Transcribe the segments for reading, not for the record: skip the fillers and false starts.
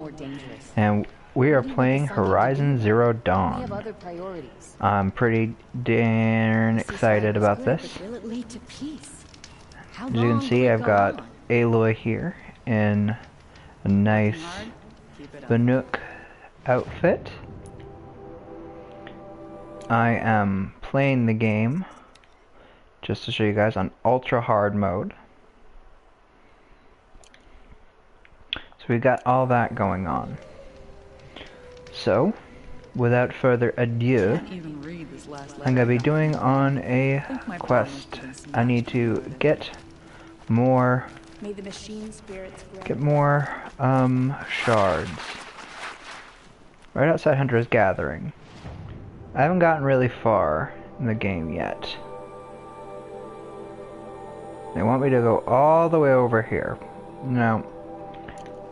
more dangerous. And we are playing Horizon Zero Dawn. We have other priorities. I'm pretty darn excited about this. Will it lead to peace? How As you can long see, will it I've go got on? Aloy here in a nice Keep it up. Banuk outfit. I am playing the game, just to show you guys, on ultra hard mode. So we got all that going on. So, without further ado, I'm going to be doing on a quest. I need to get more shards. Right outside Hunter's Gathering. I haven't gotten really far in the game yet. They want me to go all the way over here. Now,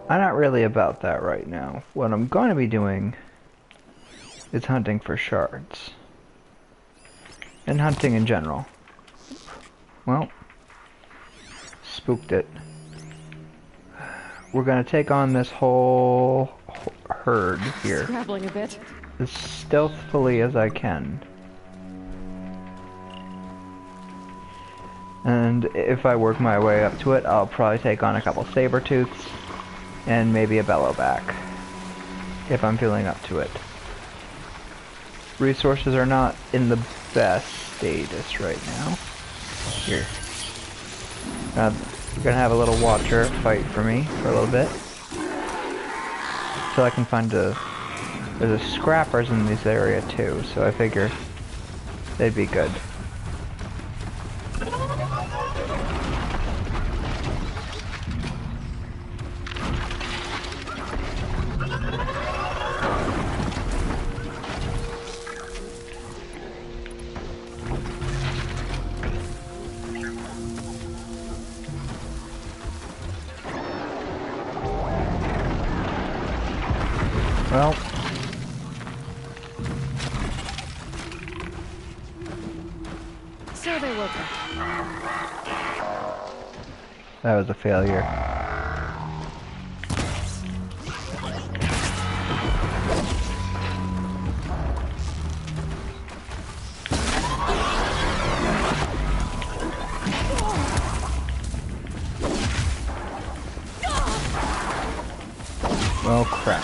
I'm not really about that right now. What I'm going to be doing is hunting for shards. And hunting in general. Well, spooked it. We're going to take on this whole herd here. Scrabbling a bit. As stealthily as I can. And if I work my way up to it, I'll probably take on a couple saber-tooths and maybe a bellowback if I'm feeling up to it. Resources are not in the best status right now. Here. We're gonna have a little watcher fight for me for a little bit. So I can find there's a scrappers in this area too, so I figure they'd be good. Well, So they woke up. that was a failure. Well, crap.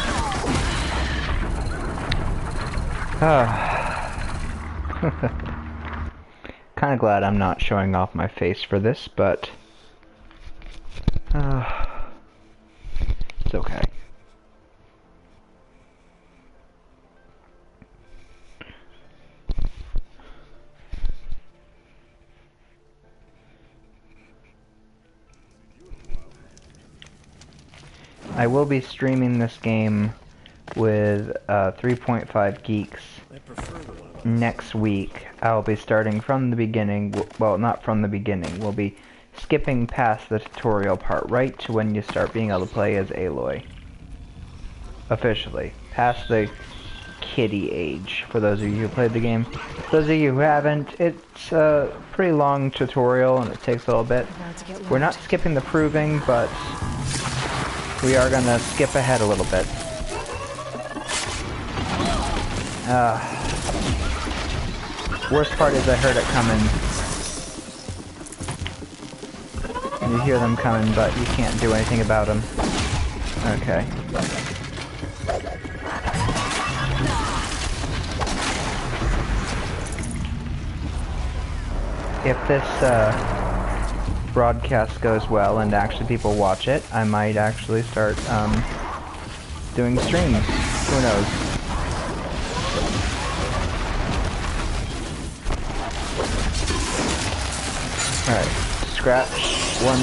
Kind of glad I'm not showing off my face for this, but it's okay. I will be streaming this game with 3.5 Geeks next week. I'll be starting from the beginning. Well, not from the beginning. We'll be skipping past the tutorial part right to when you start being able to play as Aloy. Officially. Past the kiddie age, for those of you who played the game. For those of you who haven't, it's a pretty long tutorial and it takes a little bit. We're not skipping the proving, but we are gonna skip ahead a little bit. Worst part is I heard it coming. You hear them coming, but you can't do anything about them. Okay. If this broadcast goes well and actually people watch it, I might actually start doing streams. Who knows? Alright, scratch one.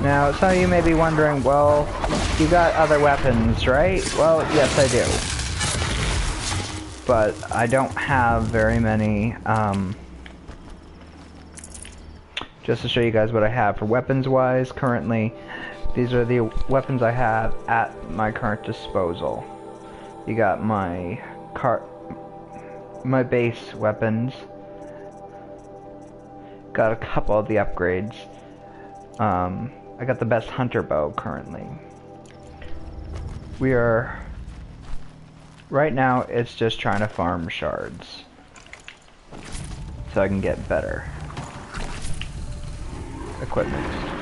Now, some of you may be wondering, well, you got other weapons, right? Well, yes, I do. But I don't have very many, just to show you guys what I have for weapons-wise, currently, These are the weapons I have at my current disposal. You got my base weapons. Got a couple of the upgrades. I got the best hunter bow currently. Right now it's just trying to farm shards so I can get better equipment.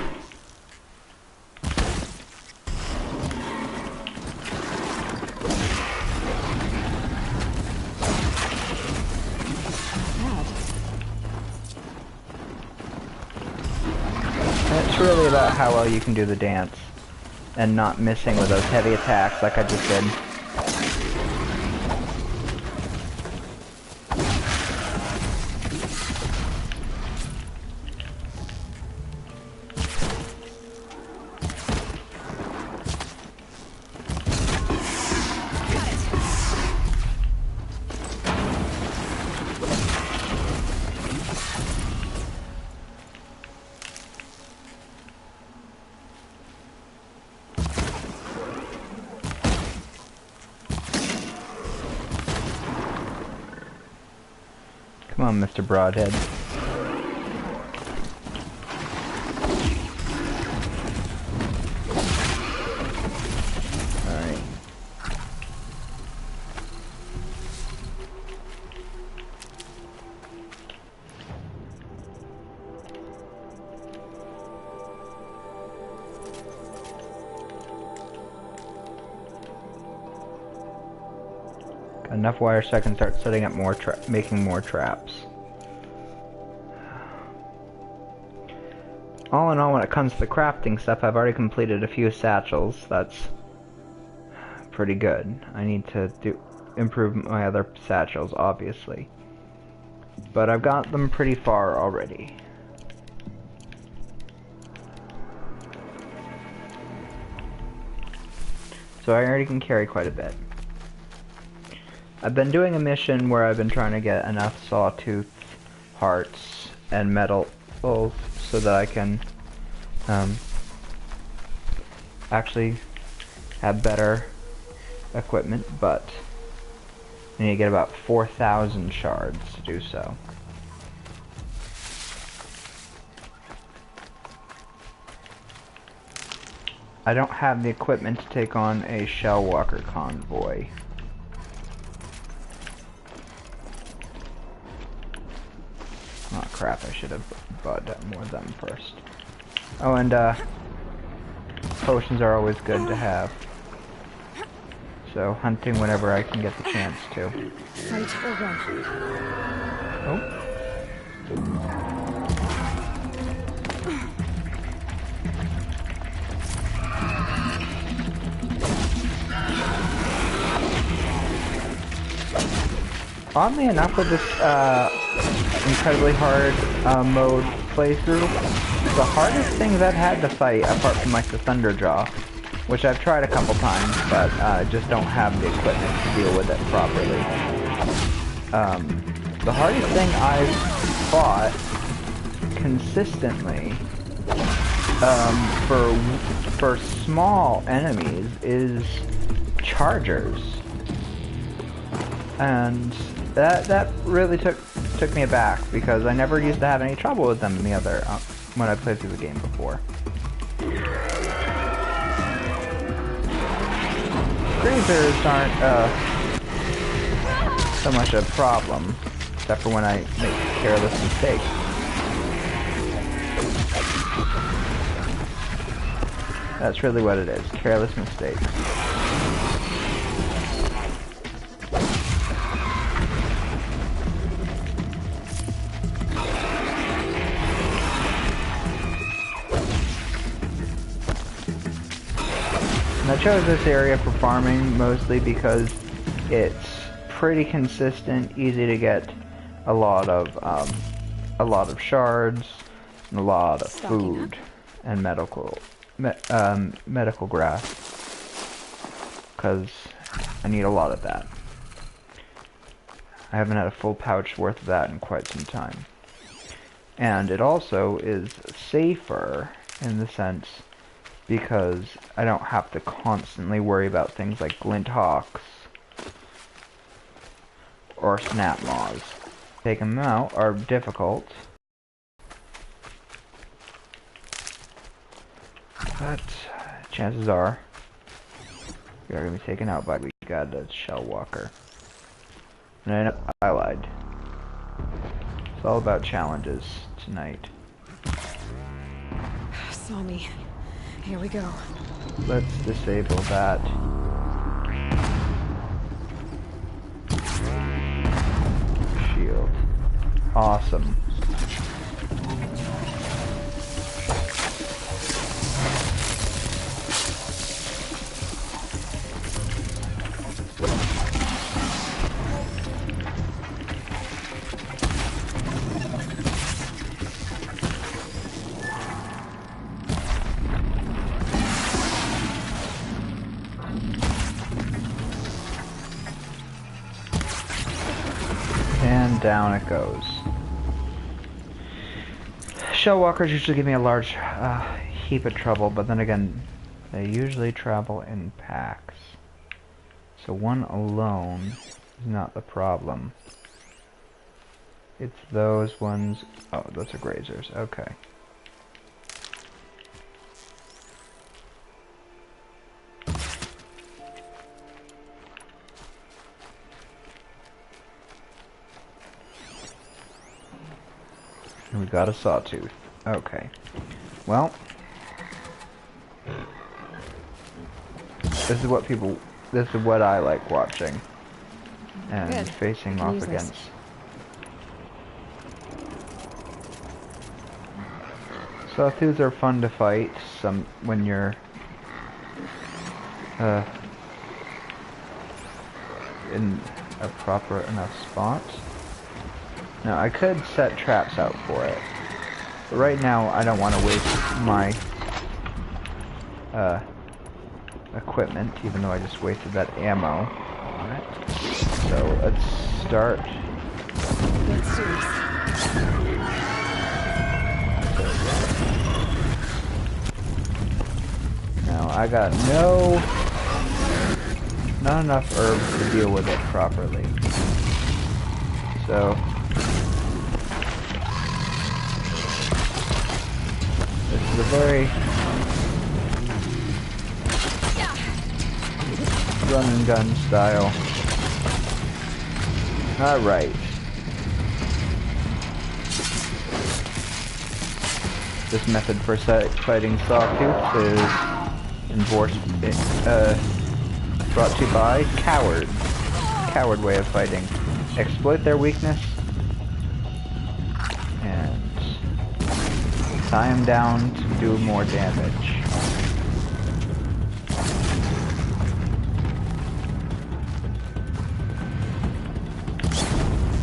And it's really about how well you can do the dance and not missing with those heavy attacks like I just did. Come on, Mr. Broadhead. Alright. Enough wire so I can start setting up more making more traps. All in all, when it comes to the crafting stuff, I've already completed a few satchels. That's pretty good. I need to improve my other satchels, obviously. But I've got them pretty far already. So I already can carry quite a bit. I've been doing a mission where I've been trying to get enough sawtooth hearts and metal so that I can actually have better equipment, but I need to get about 4,000 shards to do so. I don't have the equipment to take on a shell walker convoy. Oh crap, I should have bought more of them first. Oh, and potions are always good to have. So hunting whenever I can get the chance to. Fight or run. Oh. Oddly enough, with this incredibly hard mode playthrough, the hardest things I've had to fight, apart from like the Thunderjaw, which I've tried a couple times, but I just don't have the equipment to deal with it properly. The hardest thing I've fought consistently for small enemies is chargers, and that really took me aback because I never used to have any trouble with them in the other when I played through the game before. Grazers aren't so much a problem, except for when I make careless mistakes. That's really what it is, careless mistakes. And I chose this area for farming mostly because it's pretty consistent, easy to get a lot of shards, and a lot of food and medical grass, because I need a lot of that. I haven't had a full pouch worth of that in quite some time. And it also is safer in the sense because I don't have to constantly worry about things like glint hawks or snap maws. Taking them out are difficult, but chances are you're gonna be taken out by we got a shell walker. And I lied. It's all about challenges tonight. Saw me. Here we go. Let's disable that. Shield. Awesome. And down it goes. Shell walkers usually give me a large heap of trouble, but then again, they usually travel in packs. So one alone is not the problem. It's those ones. Oh, those are grazers. Okay. And we got a sawtooth. Okay. Well, this is what I like watching and Good. facing Can off use this. against. Sawtooths are fun to fight when you're in a proper enough spot. Now I could set traps out for it, but right now I don't want to waste my equipment, even though I just wasted that ammo on it. So let's start. Let's do this. Now I got not enough herbs to deal with it properly. So this is a very run and gun style. Alright. This method for fighting sawtooths is brought to you by cowards. Coward way of fighting. Exploit their weakness and tie them down to do more damage.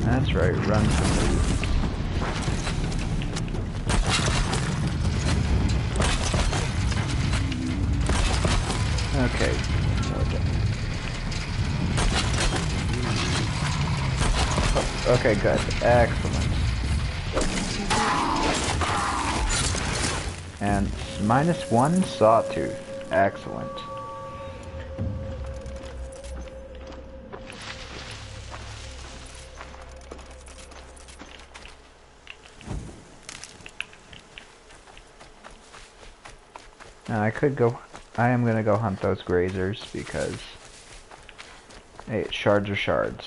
That's right, run from the weakness. Okay. Okay, good. Excellent. And -1 sawtooth. Excellent. Now I am gonna go hunt those grazers because, hey, shards are shards.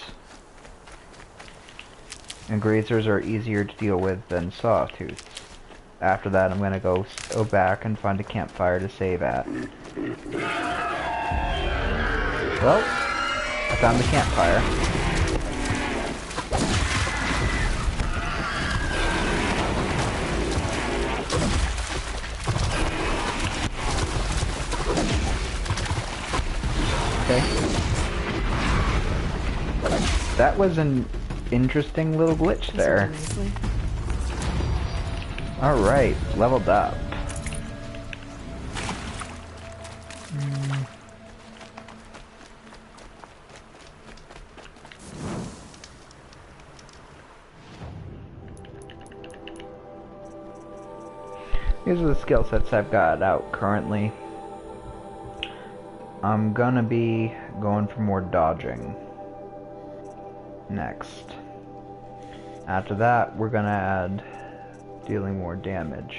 And grazers are easier to deal with than sawtooths. After that, I'm gonna go back and find a campfire to save at. Well, I found the campfire. Okay. That was an interesting little glitch there. Alright, leveled up. These are the skill sets I've got out currently. I'm gonna be going for more dodging next. After that, we're gonna add dealing more damage.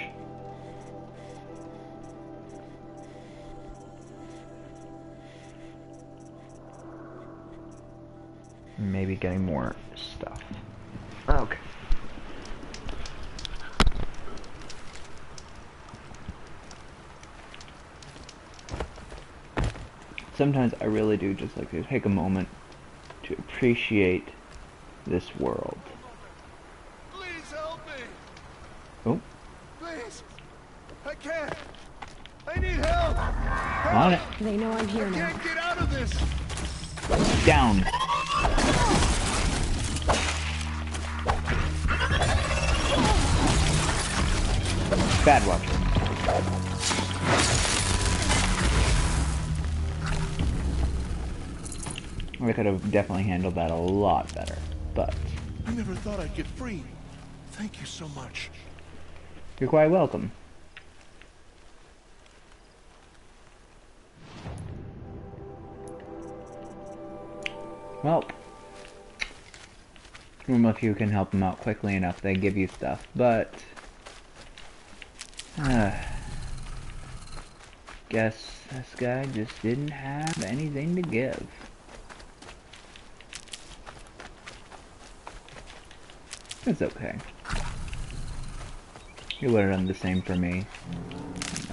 Maybe getting more stuff. Okay. Sometimes I really do just like to take a moment to appreciate this world. Please help me! Oh, Please! I can't! I need help! on it. They know I'm here now. Can't get out of this! Down. Bad watch. I could have definitely handled that a lot better, but I never thought I'd get free. Thank you so much. you're quite welcome. Well, if you can help them out quickly enough, they give you stuff, but guess this guy just didn't have anything to give. It's okay. He would have done the same for me.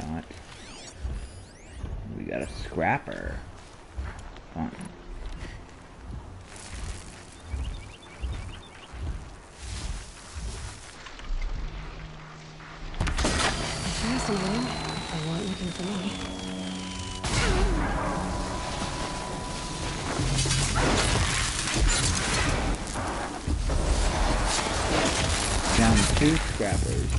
Not. We got a scrapper. Fun. Fascinating. They weren't looking for me. Down 2 scrappers.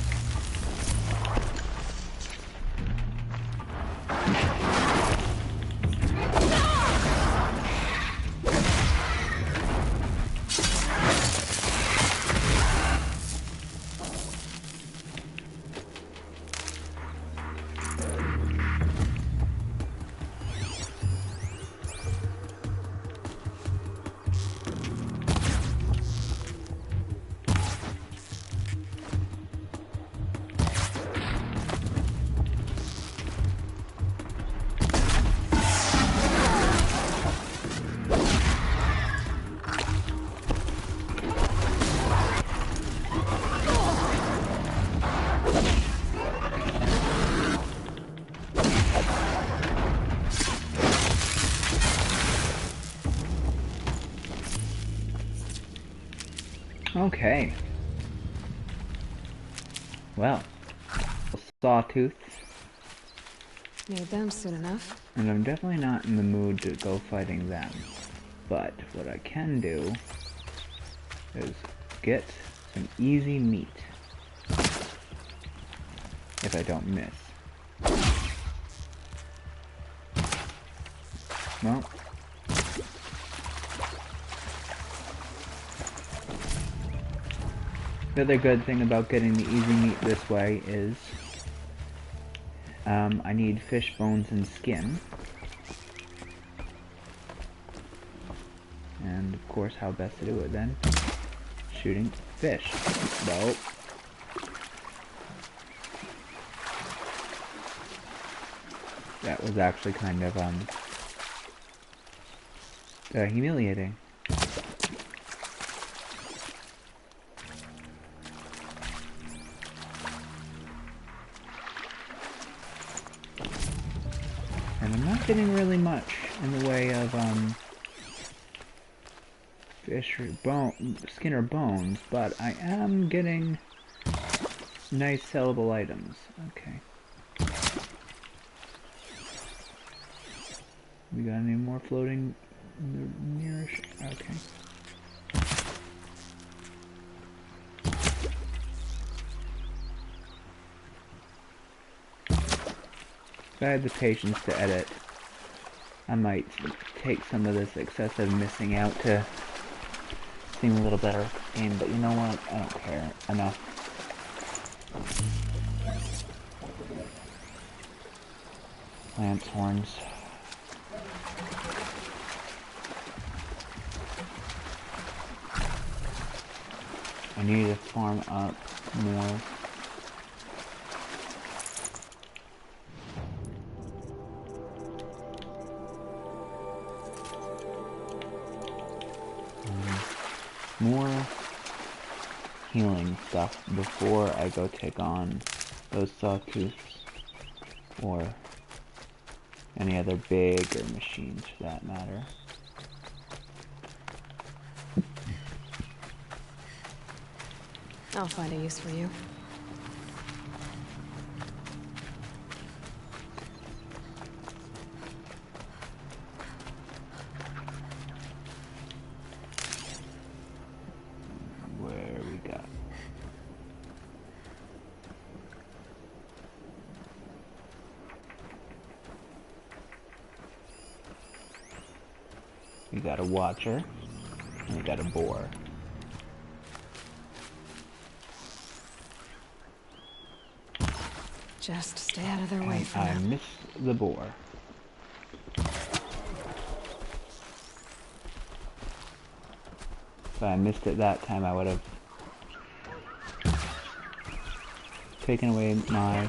Okay. Well, sawtooth, Need them soon enough. and I'm definitely not in the mood to go fighting them. But what I can do is get some easy meat. If I don't miss. Well. The other good thing about getting the easy meat this way is I need fish bones and skin. And of course, how best to do it then? Shooting fish. Well, that was actually kind of humiliating. And I'm not getting really much in the way of fish or skin or bones, but I am getting nice sellable items. Okay. We got any more floating nearish? Okay. If I had the patience to edit, I might take some of this excessive missing out to seem a little better game, but you know what? I don't care enough. Lance horns. I need to farm up more. More healing stuff before I go take on those sawtooths or any other bigger machines for that matter. I'll find a use for you. Where we got? We got a watcher, and we got a boar. Just stay out of their way for I now. missed the boar. If I missed it that time, I would have taken away my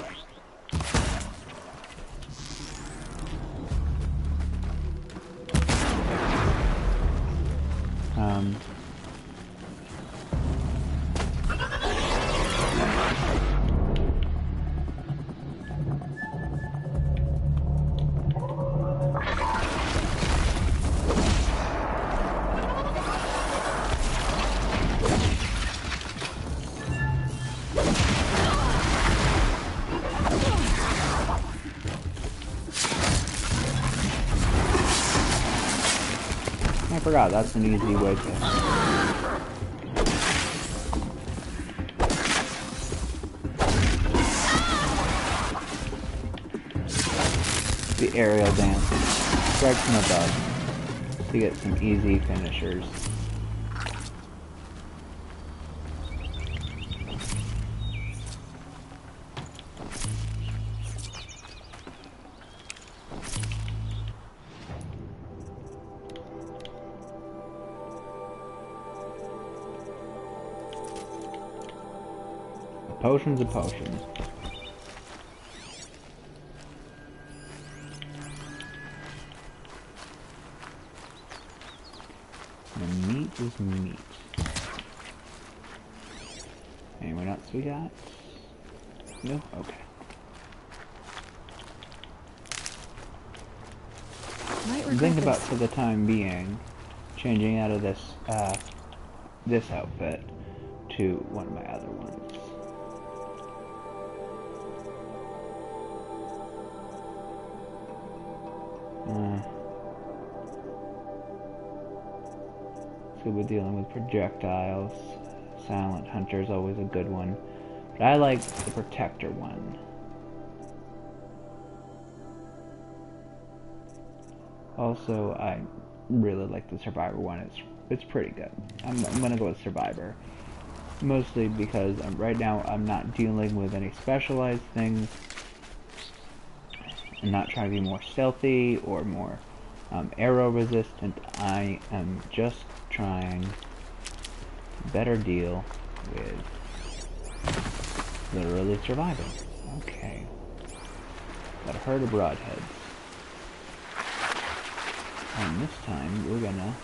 I forgot, that's an easy way to... The aerial dance. Strike from above to get some easy finishers. Potions of potions. The meat is meat. Anyone else we got? No? Okay. Might I'm regret thinking about, this. for the time being, changing out of this, this outfit to one of my other ones. So we're dealing with projectiles. Silent Hunter is always a good one. But I like the Protector one. Also, I really like the Survivor one. It's pretty good. I'm gonna go with Survivor. Mostly because right now I'm not dealing with any specialized things. I'm not trying to be more stealthy or more arrow resistant. I am just trying to better deal with literally surviving. Okay. Got a herd of broadheads. And this time we're gonna...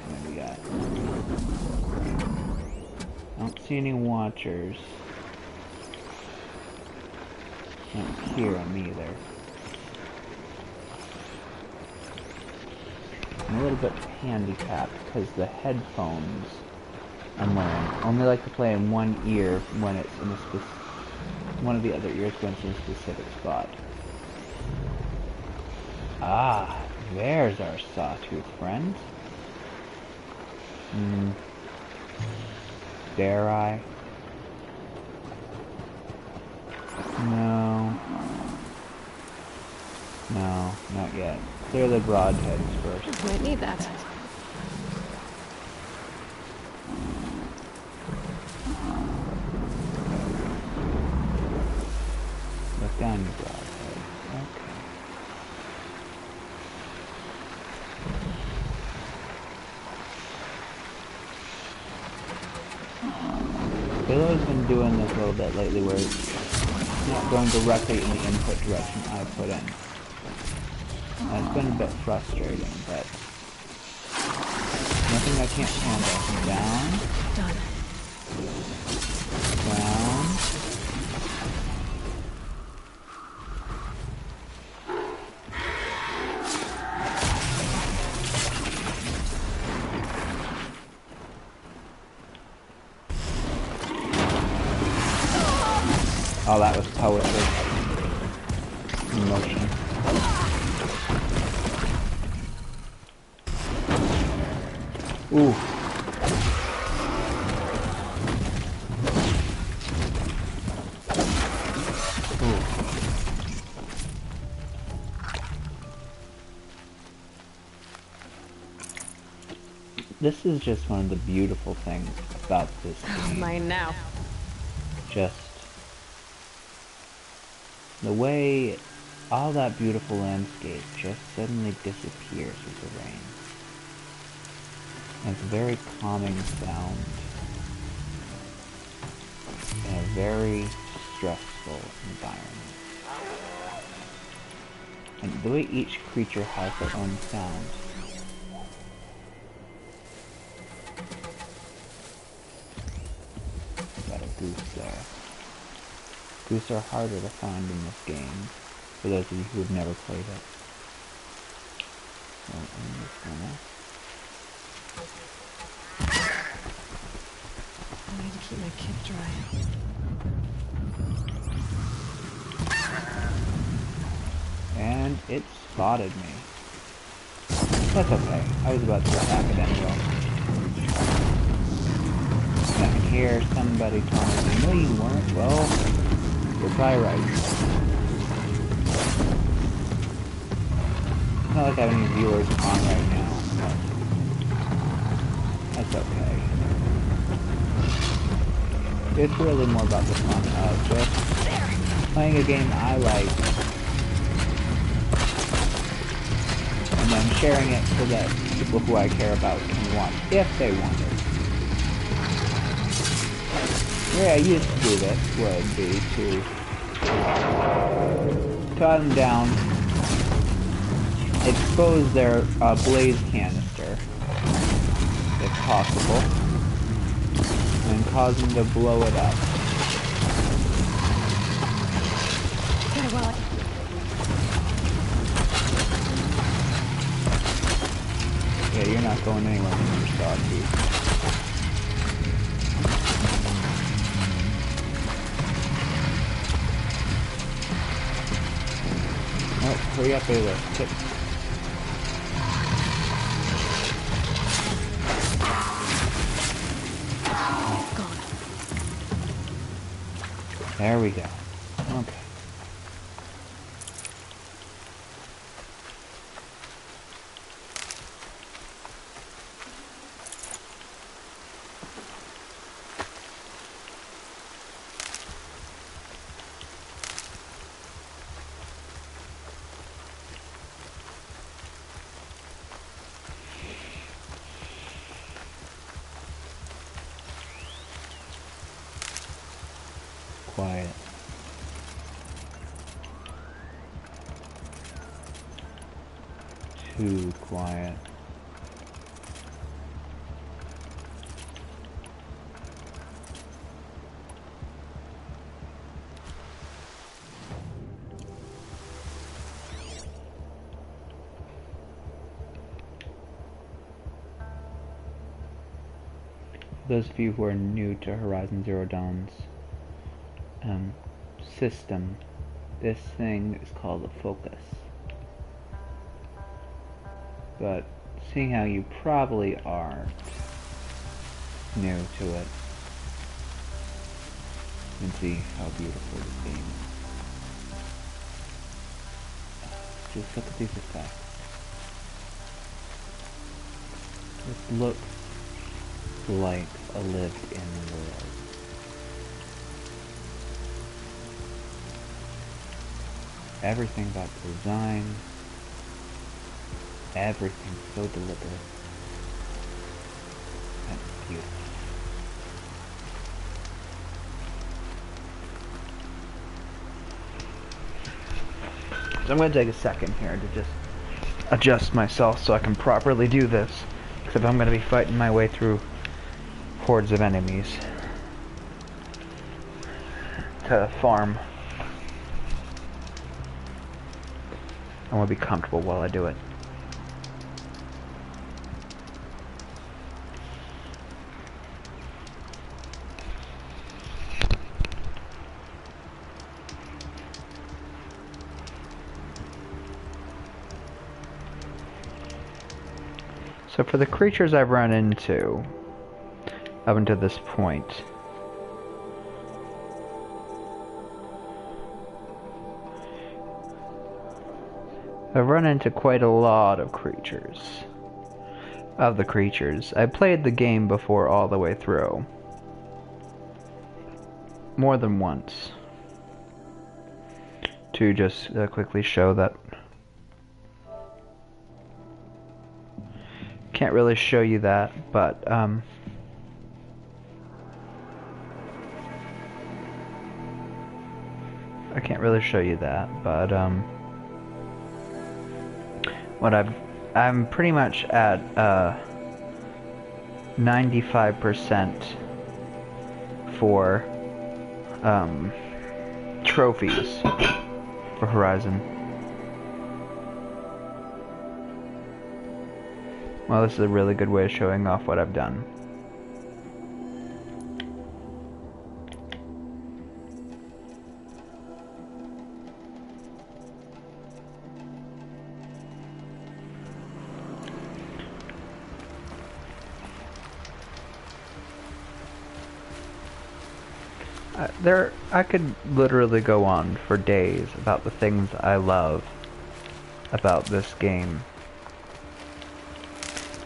What do we got? I don't see any watchers. I don't hear them either. I'm a little bit handicapped because the headphones I'm wearing I only like to play in one ear when it's in a one of the other ears when it's in a specific spot. Ah, there's our sawtooth friend. Dare I? No. No, not yet. Clear the broadheads first. Might need that. Look down your broadhead. Okay. doing this a little bit lately where it's not going directly in the input direction I put in. And it's been a bit frustrating, but nothing I can't handle. Down. Done. Down. Oh, that was poetry. Emotion. Ooh. This is just one of the beautiful things about this game. Mine now. Just the way all that beautiful landscape just suddenly disappears with the rain. And it's a very calming sound in a very stressful environment. And the way each creature has their own sound. Got a goose there. Goose are harder to find in this game, for those of you who have never played it. So I'm just gonna... I need to keep my kit dry. And it spotted me. That's okay. I was about to attack it anyway. I can hear somebody telling me, no you weren't. Well, you're probably right. It's not like I have any viewers on right now, but that's okay. It's really more about the fun of just playing a game I like, and then sharing it so that people who I care about can watch, if they want it. The way I used to do this would be to cut them down, expose their blaze canister, if possible, and cause them to blow it up. Farewell. Yeah, you're not going anywhere when you're sawtooth. Oh, hurry up, Ayla. Hit. Gone. There we go. Okay. Quiet. Too quiet. Those of you who are new to Horizon Zero Dawn's system, this thing is called a focus. But seeing how you probably are new to it, you can see how beautiful this game is. Just look at these effects. It looks like a lived-in world. Everything about the design, everything so deliberate and beautiful. I'm going to take a second here to just adjust myself so I can properly do this. Except I'm going to be fighting my way through hordes of enemies to farm. I want to be comfortable while I do it. So for the creatures I've run into up until this point, I've run into quite a lot of creatures. Of the creatures. I played the game before all the way through. More than once. To just quickly show that. Can't really show you that, but I can't really show you that, but what I'm pretty much at 95% for trophies for Horizon. Well, this is a really good way of showing off what I've done. I could literally go on for days about the things I love about this game.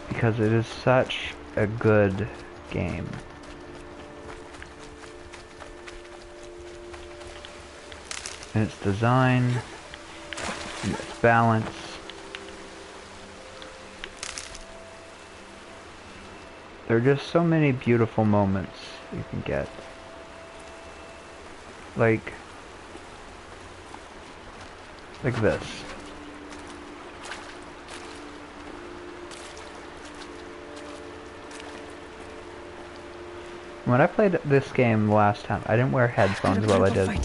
Because it is such a good game. In its design, in its balance. There are just so many beautiful moments you can get. Like this. When I played this game last time, I didn't wear headphones while I did.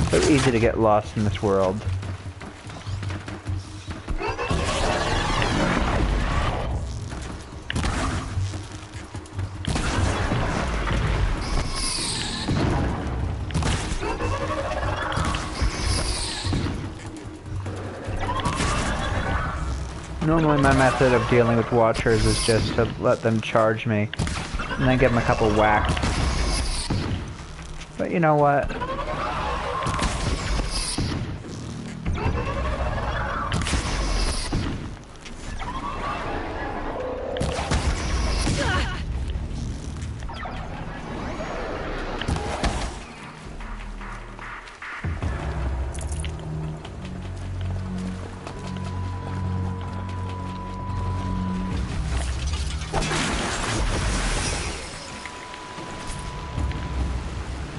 So easy to get lost in this world. Normally my method of dealing with watchers is just to let them charge me and then give them a couple whacks. But you know what?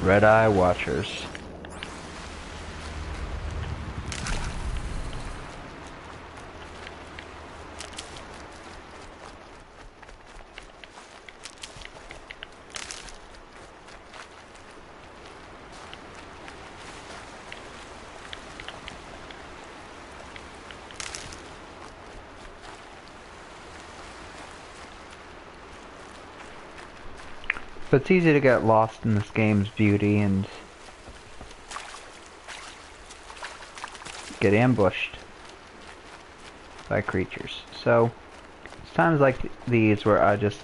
Red-eye watchers. But it's easy to get lost in this game's beauty and get ambushed by creatures. So it's times like these where I just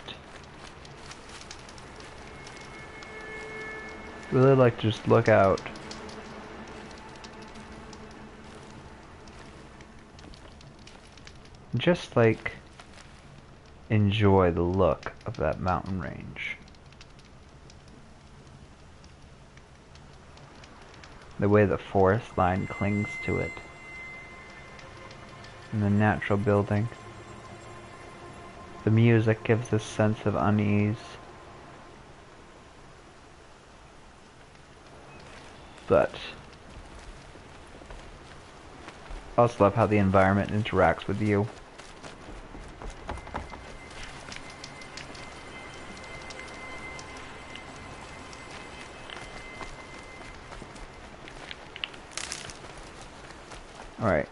really like to just look out. Just like enjoy the look of that mountain range. The way the forest line clings to it. And the natural building. The music gives this sense of unease. But I also love how the environment interacts with you. Alright.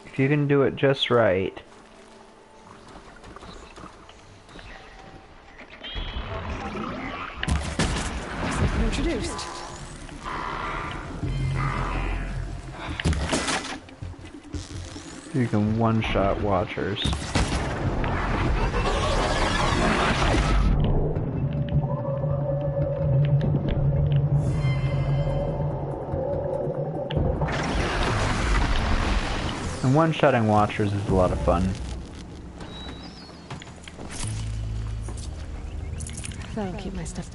If you can do it just right. Introduced. You can one-shot watchers. And one-shotting watchers is a lot of fun. That'll keep my stuff.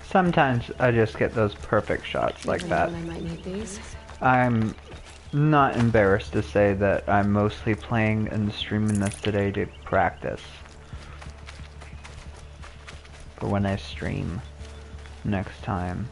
Sometimes I just get those perfect shots like that. I might need these. I'm not embarrassed to say that I'm mostly playing and streaming this today to practice for when I stream next time.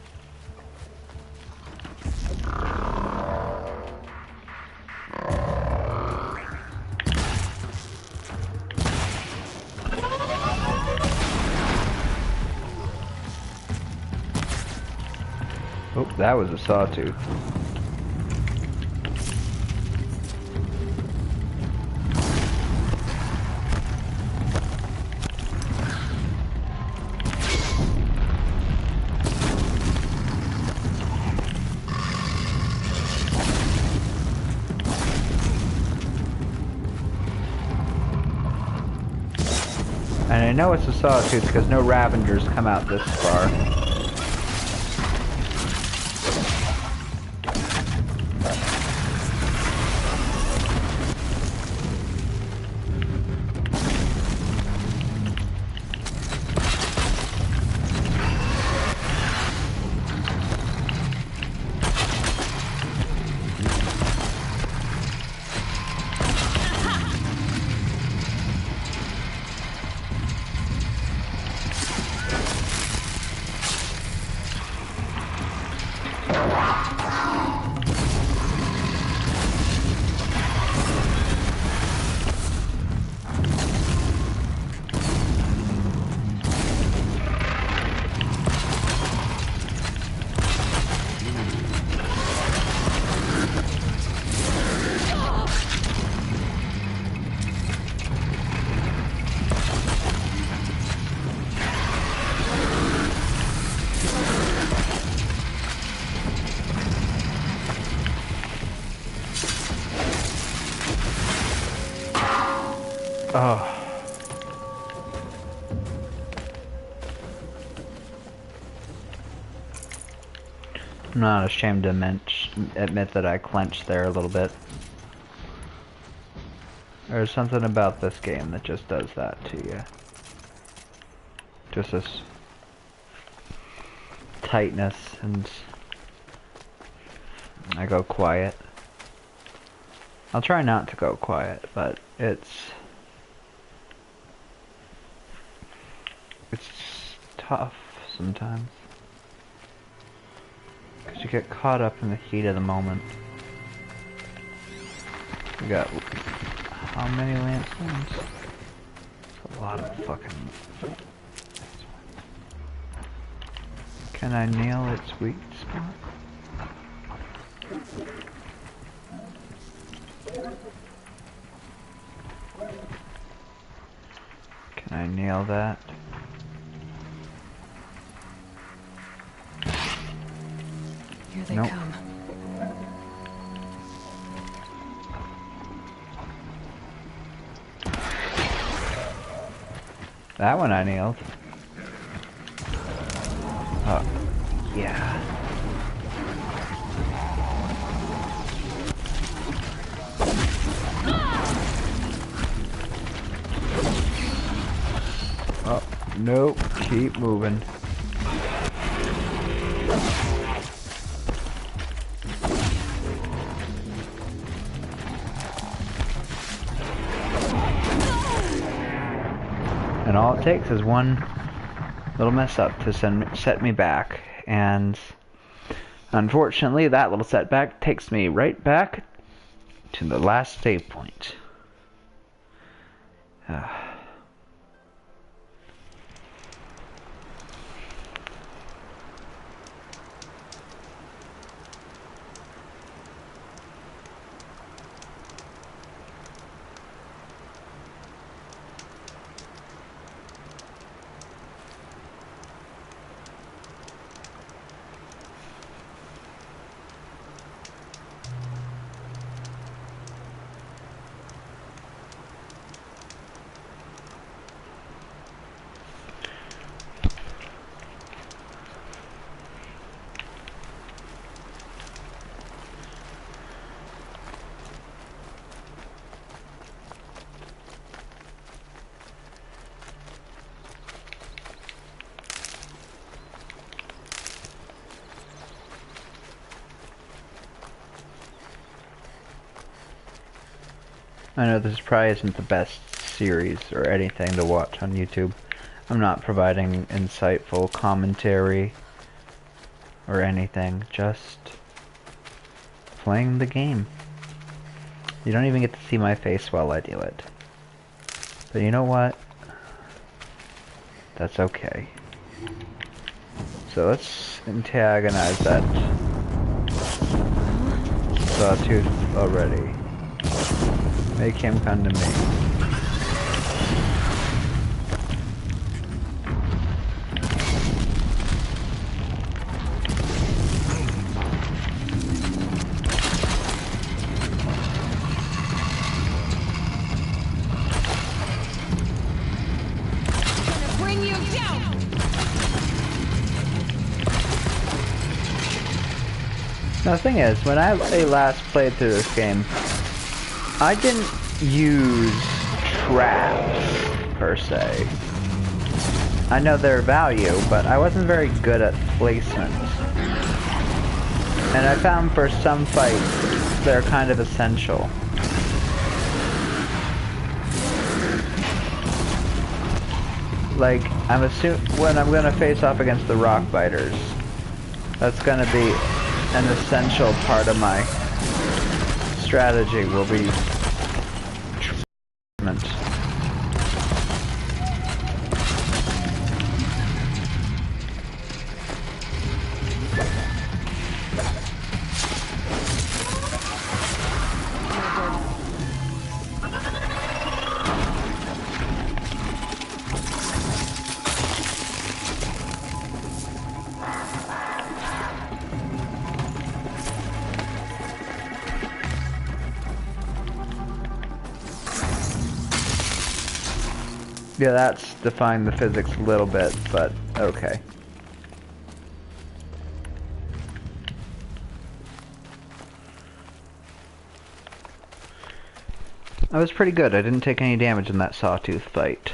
Oh, that was a sawtooth. And I know it's a sawtooth because no Ravengers come out this far. Oh. I'm not ashamed to admit that I clenched there a little bit. There's something about this game that just does that to you. Just this tightness, and I go quiet. I'll try not to go quiet, but it's tough sometimes. Because you get caught up in the heat of the moment. We got how many lampstones? It's a lot of fucking... Can I nail its weak spot? Can I nail that? Here they Nope. come. That one I nailed. Oh, yeah. Oh, nope. Keep moving. And all it takes is one little mess up to set me back, and unfortunately that little setback takes me right back to the last save point. I know this probably isn't the best series or anything to watch on YouTube. I'm not providing insightful commentary or anything, just playing the game. You don't even get to see my face while I do it. But you know what? That's okay. So let's antagonize that sawtooth already. Make him come to me. Bring you down. Now the thing is, when I last played through this game, I didn't use traps, per se. I know their value, but I wasn't very good at placement. And I found for some fights, they're kind of essential. Like, I'm assuming when I'm gonna face off against the rock biters, that's gonna be an essential part of my strategy will be treatment. Yeah, that's defying the physics a little bit, but okay. I was pretty good. I didn't take any damage in that sawtooth fight.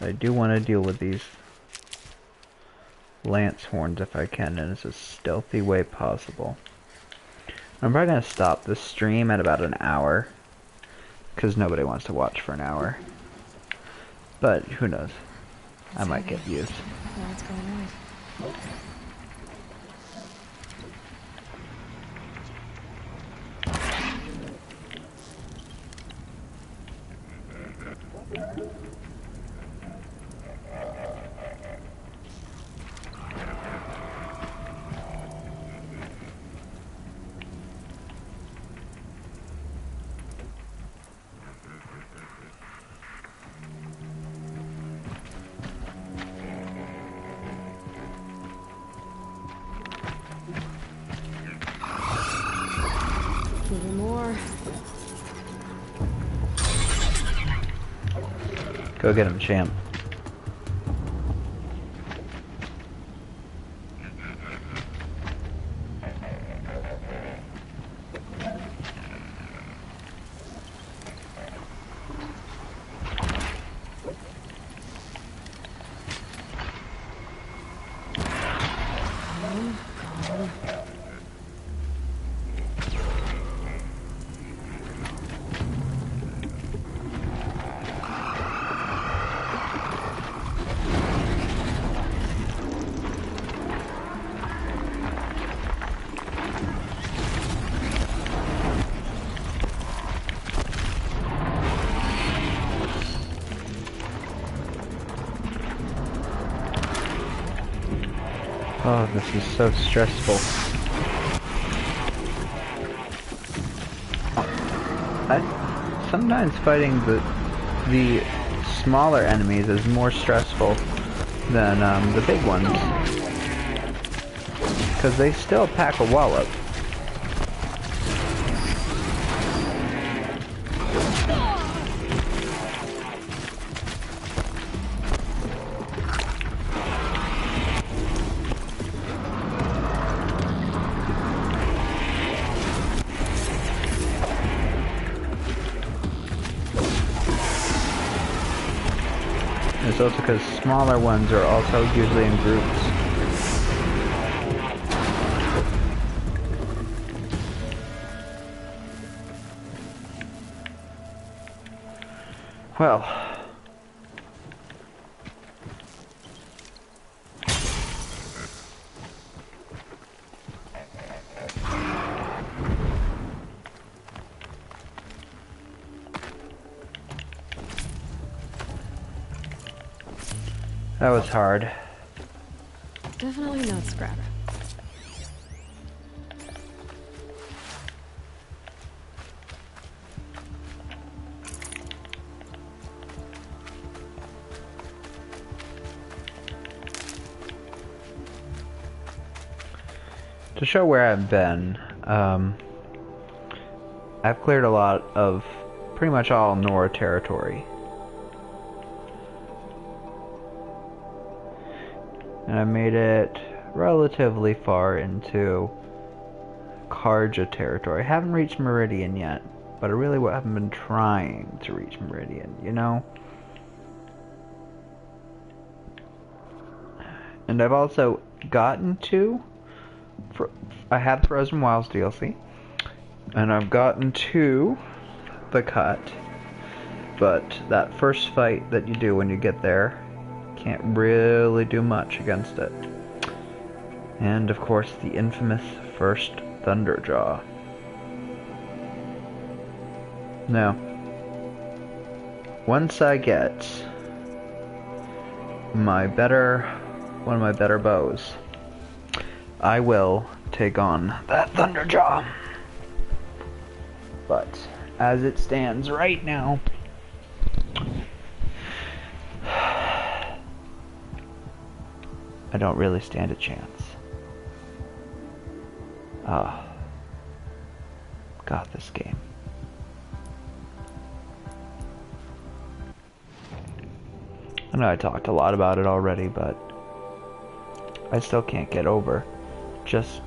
I do want to deal with these lance horns if I can in as a stealthy way possible. I'm probably going to stop this stream at about an hour. because nobody wants to watch for an hour. But who knows? I might get views. What's going on? Even more. Go get him, champ. Oh, this is so stressful. Sometimes fighting the smaller enemies is more stressful than the big ones, because they still pack a wallop. It's also because smaller ones are also usually in groups. Well, that was hard. Definitely not scrap. To show where I've been, I've cleared a lot of pretty much all Nora territory. And I made it relatively far into Karja territory. I haven't reached Meridian yet, but I really haven't been trying to reach Meridian, you know? And I've also gotten to... I had Frozen Wilds DLC, and I've gotten to the cut, but that first fight that you do when you get there, can't really do much against it. And of course the infamous first Thunderjaw. Now, once I get one of my better bows, I will take on that Thunderjaw. But as it stands right now, I don't really stand a chance. God, this game. I know I talked a lot about it already, but I still can't get over just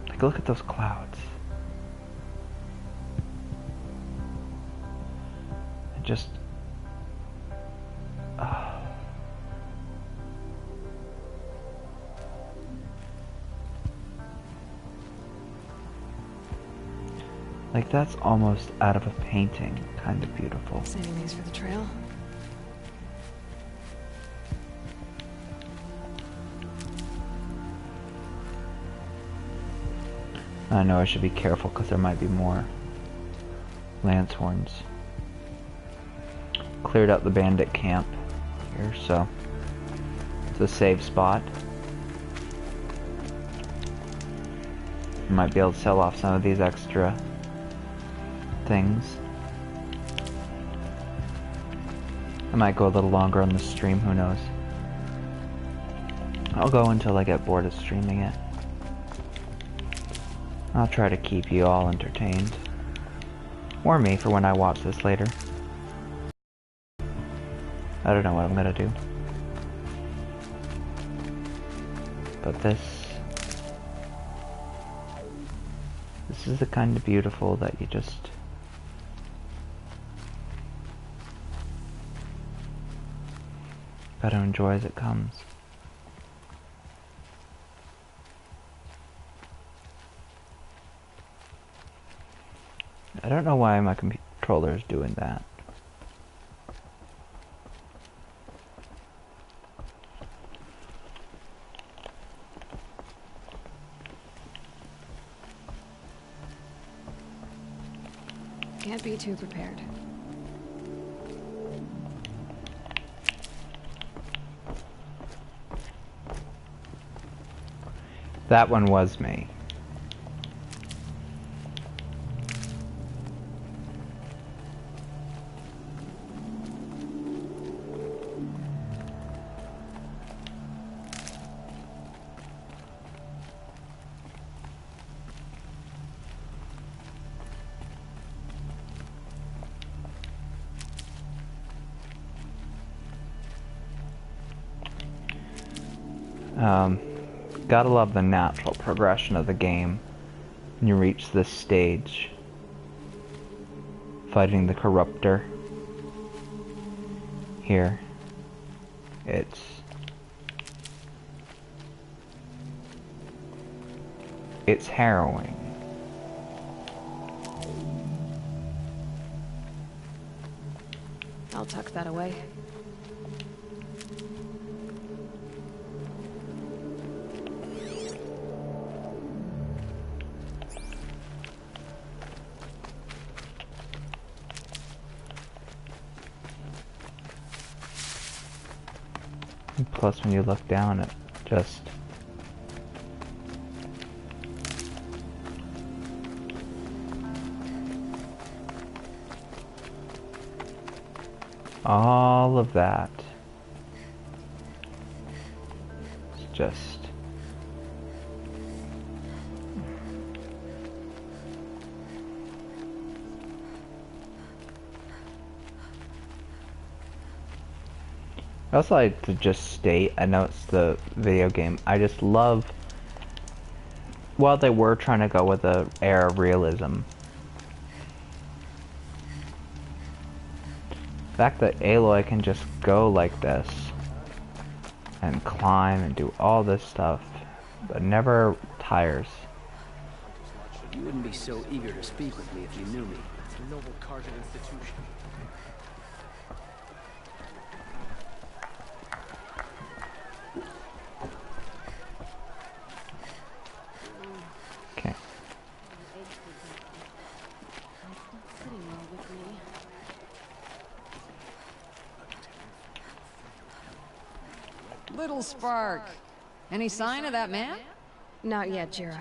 like, look at those clouds. And just Like, that's almost out of a painting. Kind of beautiful. Saving these for the trail. I know I should be careful because there might be more lance horns. Cleared out the bandit camp here, so it's a safe spot. Might be able to sell off some of these extra things. I might go a little longer on the stream, who knows. I'll go until I get bored of streaming it. I'll try to keep you all entertained. Or me for when I watch this later. I don't know what I'm gonna do. But this is the kind of beautiful that you just gotta enjoy as it comes. I don't know why my controller is doing that. Can't be too prepared. That one was me. Gotta love the natural progression of the game when you reach this stage. Fighting the Corruptor. Here. It's harrowing. I'll tuck that away. Plus, when you look down, it just... all of that. It's just... I also like to just state, I know it's the video game, I just love, while they were trying to go with the air of realism, the fact that Aloy can just go like this, and climb and do all this stuff, but never tires. You wouldn't be so eager to speak with me if you knew me. It's a noble Carja institution. Okay. Little spark. Any sign of that man? Not yet, Jira.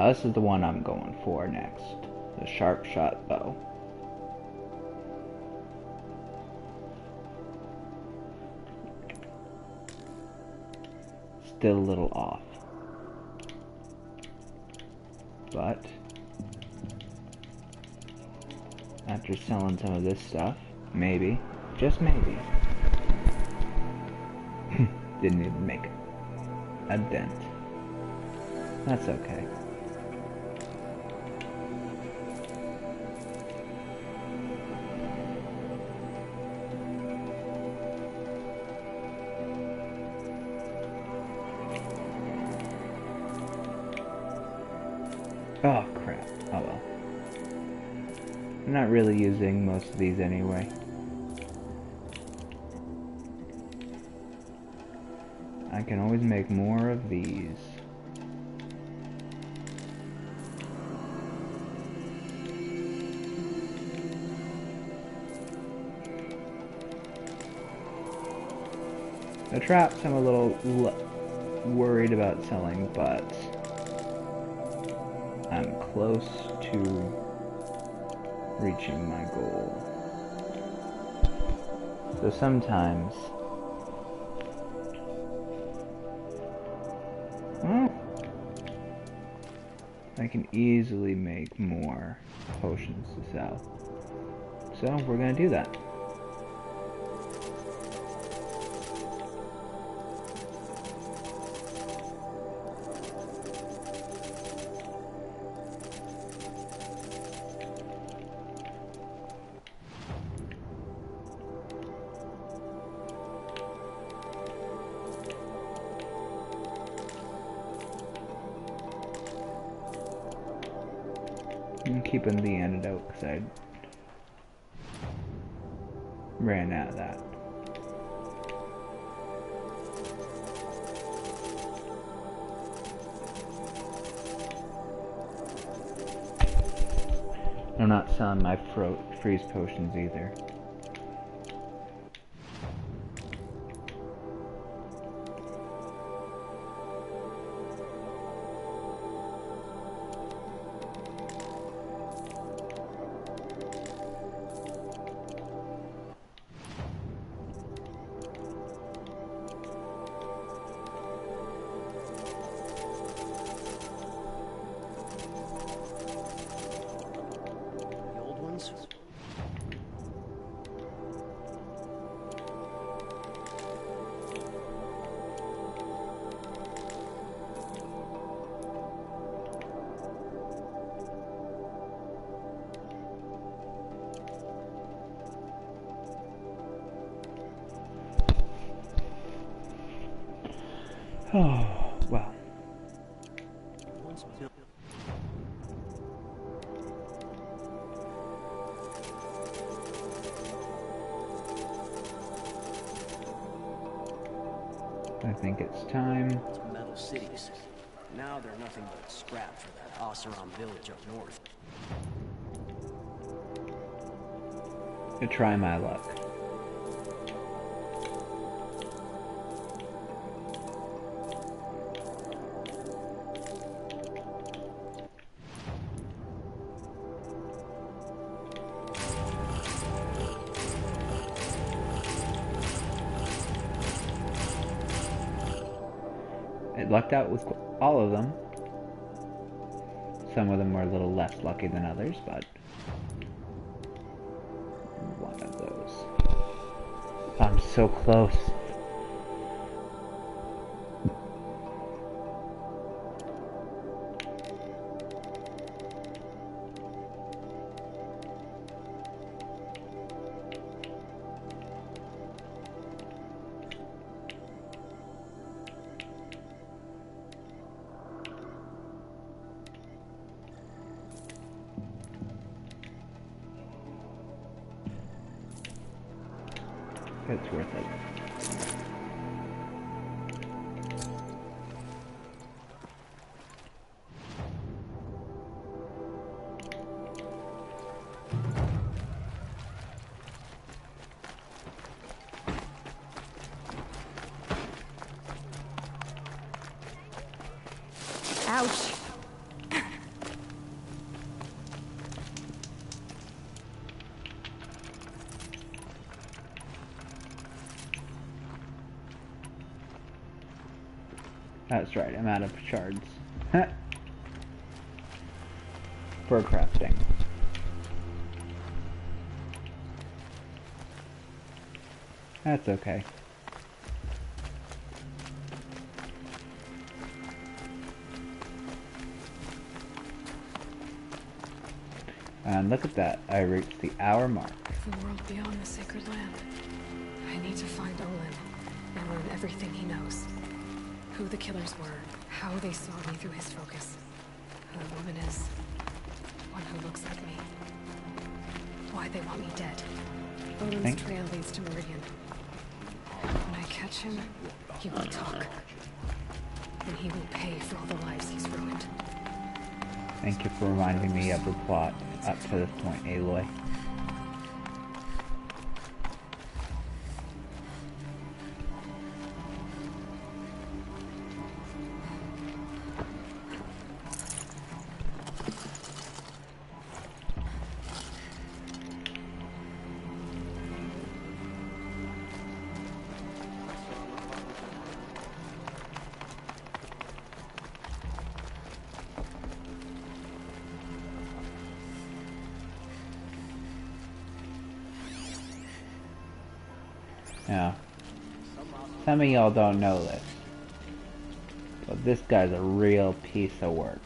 This is the one I'm going for next. The sharp shot bow. Still a little off. But after selling some of this stuff, maybe, just maybe, didn't even make a dent. That's okay. not really using most of these anyway. I can always make more of these. The traps I'm a little worried about selling, but I'm close to reaching my goal. So sometimes, well, I can easily make more potions to sell. So we're gonna do that. I'm keeping the antidote because I ran out of that. I'm not selling my freeze potions either. Oh, well. I think it's time. Metal cities. Now they're nothing but scrap for that Oseram village up north. To try my luck. It lucked out with all of them. Some of them were a little less lucky than others, but one of those. I'm so close. It's worth it. Ouch. That's right, I'm out of shards. For crafting. That's okay. And look at that, I reached the hour mark. The world beyond the sacred land. I need to find Olin and learn everything he knows. Who the killers were, how they saw me through his focus. Who the woman is. One who looks like me. why they want me dead. Odin's trail leads to Meridian. When I catch him, he will talk. And he will pay for all the lives he's ruined. Thank you for reminding me of the plot up to this point, Aloy. Yeah. Some of y'all don't know this, but this guy's a real piece of work.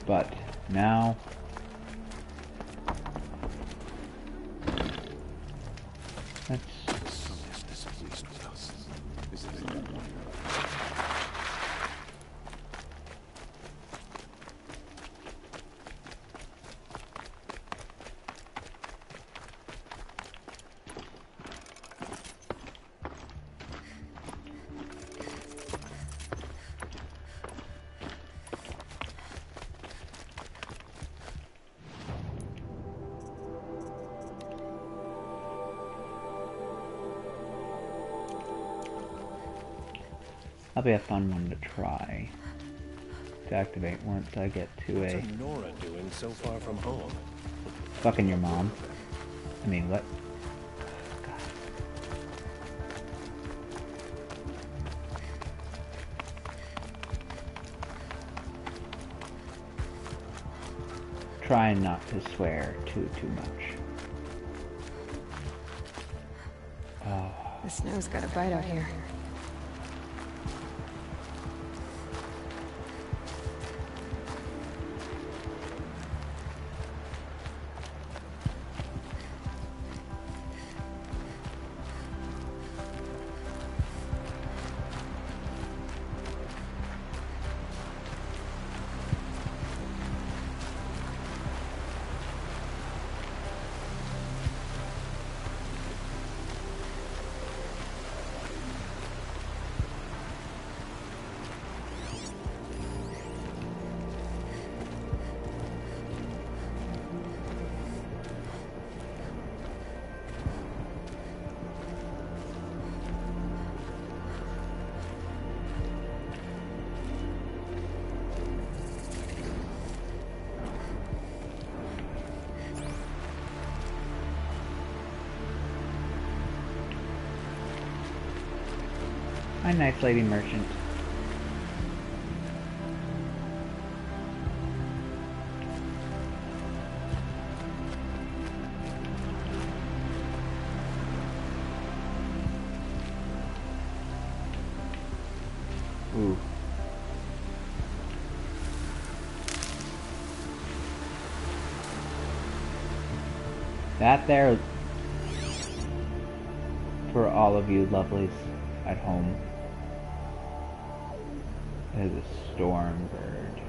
But now, let's that'll be a fun one to try to activate once I get to What's Nora doing so far from home? fucking your mom. I mean, what? God. Trying not to swear too much. Oh. The snow's got a bite out here. Hi, nice lady merchant. Ooh. That there, for all of you lovelies at home, is a storm bird.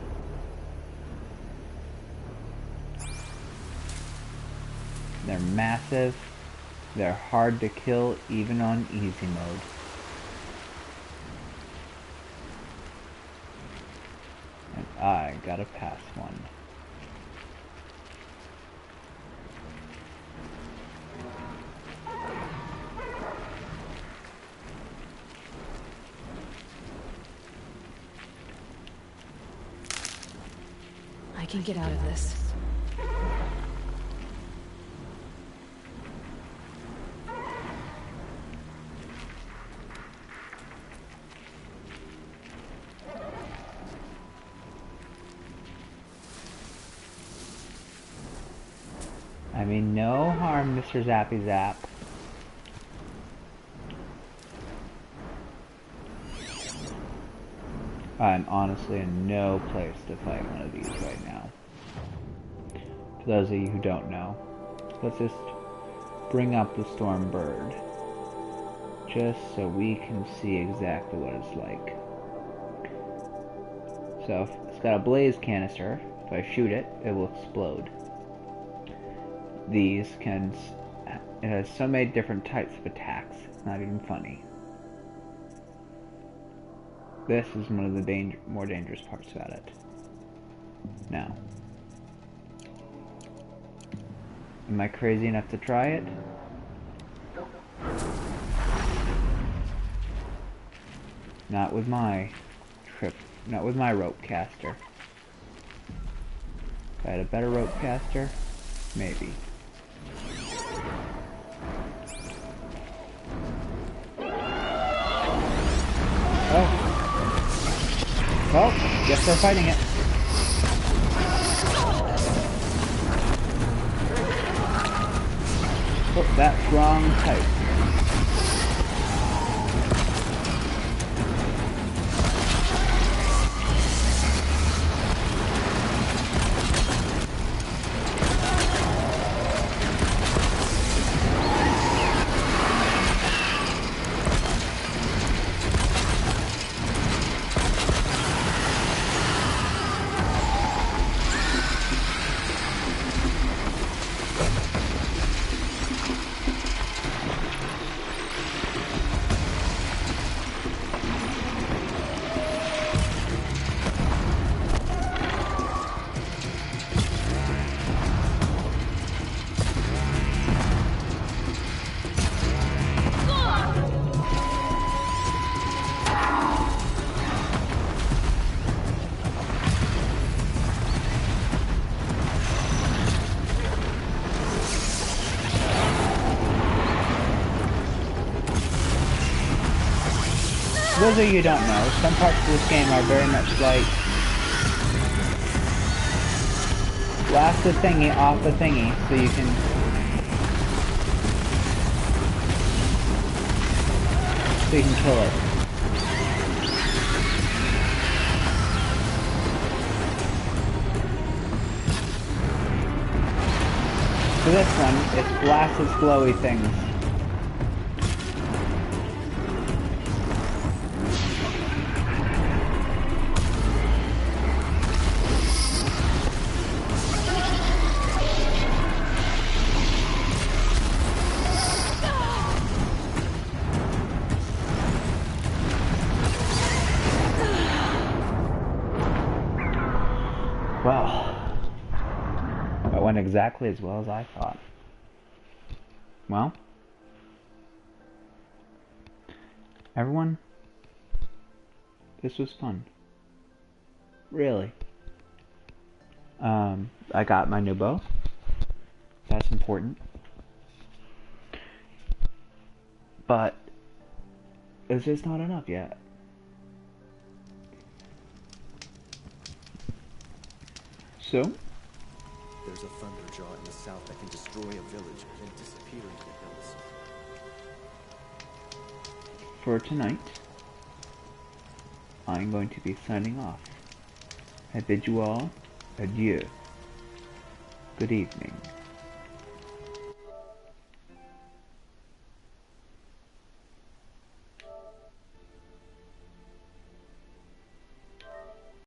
They're massive, they're hard to kill even on easy mode. And I gotta pass one. I can get out of this. I mean, no harm, Mr. Zappy Zap. I'm honestly in no place to fight one of these right now. For those of you who don't know, let's just bring up the storm bird. just so we can see exactly what it's like. So, it's got a blaze canister. If I shoot it, it will explode. These can... It has so many different types of attacks. It's not even funny. This is one of the more dangerous parts about it. Now, am I crazy enough to try it? Not with my rope caster. If I had a better rope caster, maybe. Oh. Well, guess we're fighting it. Oh, that's wrong type. Those of you who don't know, some parts of this game are very much like blast the thingy off the thingy so you can kill it. For this one, it's blast its glowy things. Well, that went exactly as well as I thought. Well, everyone, this was fun. Really. I got my new bow. That's important. But it's just not enough yet. So, there's a thunderjaw in the south that can destroy a village and disappear into the hills. For tonight, I'm going to be signing off. I bid you all adieu. Good evening.